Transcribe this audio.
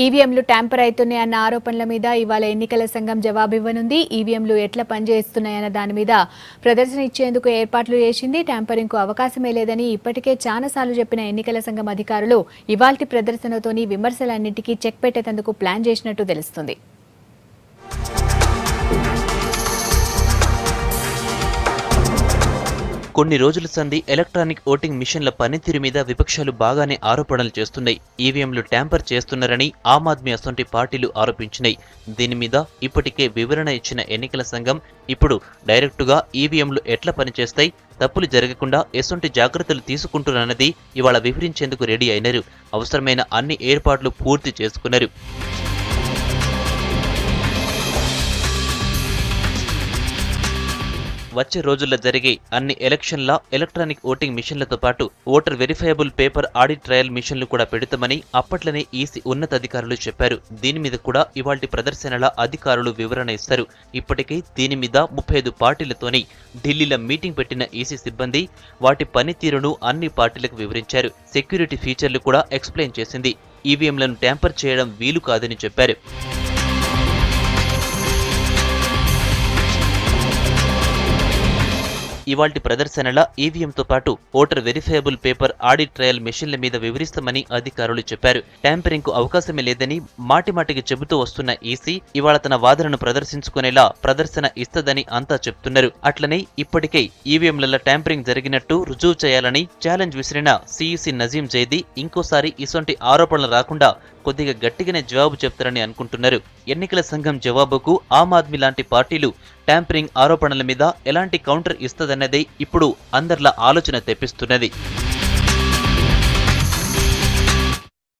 ఈవీఎంలు ట్యాంపర్ అవుతున్నాయన్న ఆరోపణల మీద ఇవాళ ఎన్నికల సంఘం జవాబివ్వనుంది. ఈవీఎంలు ఎట్లా పనిచేస్తున్నాయన్న దాని మీద ప్రదర్శన ఇచ్చేందుకు ఏర్పాట్లు చేసింది. ట్యాంపరింగ్కు అవకాశమే లేదని ఇప్పటికే చాలాసార్లు చెప్పిన ఎన్నికల సంఘం అధికారులు ఇవాల్టి ప్రదర్శనతోని విమర్శలన్నింటికీ చెక్ పెట్టేందుకు ప్లాన్ చేసినట్టు తెలుస్తుంది. కొన్ని రోజుల సంది ఎలక్ట్రానిక్ ఓటింగ్ మిషన్ల పనితీరు మీద విపక్షాలు బాగానే ఆరోపణలు చేస్తున్నాయి. ఈవీఎంలు ట్యాంపర్ చేస్తున్నారని ఆమ్ ఆద్మీ అసొంటి పార్టీలు ఆరోపించినాయి. దీని మీద ఇప్పటికే వివరణ ఇచ్చిన ఎన్నికల సంఘం ఇప్పుడు డైరెక్టుగా ఈవీఎంలు ఎట్లా పనిచేస్తాయి, తప్పులు జరగకుండా ఎసొంటి జాగ్రత్తలు తీసుకుంటున్నది ఇవాళ వివరించేందుకు రెడీ అయినారు. అవసరమైన అన్ని ఏర్పాట్లు పూర్తి చేసుకున్నారు. వచ్చే రోజుల్లో జరిగే అన్ని ఎలక్షన్ల ఎలక్ట్రానిక్ ఓటింగ్ మిషన్లతో పాటు voter verifiable paper audit trial మిషన్లు కూడా పెడతామని అప్పట్లనే ఈసీ ఉన్నతాధికారులు చెప్పారు. దీని మీద కూడా ఇవాల్టి ప్రదర్శనల అధికారులు వివరణ ఇస్తారు. ఇప్పటికే దీని మీద 35 పార్టీలతోని ఢిల్లీలో మీటింగ్ పెట్టిన ఈసీ సిబ్బంది వాటి పనితీరును అన్ని పార్టీలకు వివరించారు. సెక్యూరిటీ ఫీచర్లు కూడా ఎక్స్ప్లెయిన్ చేసింది. ఈవీఎంలను ట్యాంపర్ చేయడం వీలు కాదని చెప్పారు. ఇవాల్టి ప్రదర్శనల ఈవీఎంతో పాటు voter verifiable paper audit trail మెషిన్ల మీద వివరిస్తామని అధికారులు చెప్పారు. ట్యాంపరింగ్ కు అవకాశమే లేదని మాటిమాటికి చెబుతూ వస్తున్న ఈసీ ఇవాళ తన వాదనను ప్రదర్శించుకునేలా ప్రదర్శన ఇస్తదని అంతా చెప్తున్నారు. అట్లనే ఇప్పటికే ఈవీఎంల ట్యాంపరింగ్ జరిగినట్టు రుజువు చేయాలని ఛాలెంజ్ విసిరిన సీఈసీ నజీం జైదీ ఇంకోసారి ఇసొంటి ఆరోపణలు రాకుండా కొద్దిగా గట్టిగానే జవాబు చెప్తారని అనుకుంటున్నారు. ఎన్నికల సంఘం జవాబుకు ఆమ్ ఆద్మీ లాంటి పార్టీలు ట్యాంపరింగ్ ఆరోపణల మీద ఎలాంటి కౌంటర్ ఇస్తదన్నదే ఇప్పుడు అందర్లా ఆలోచన తెప్పిస్తున్నది.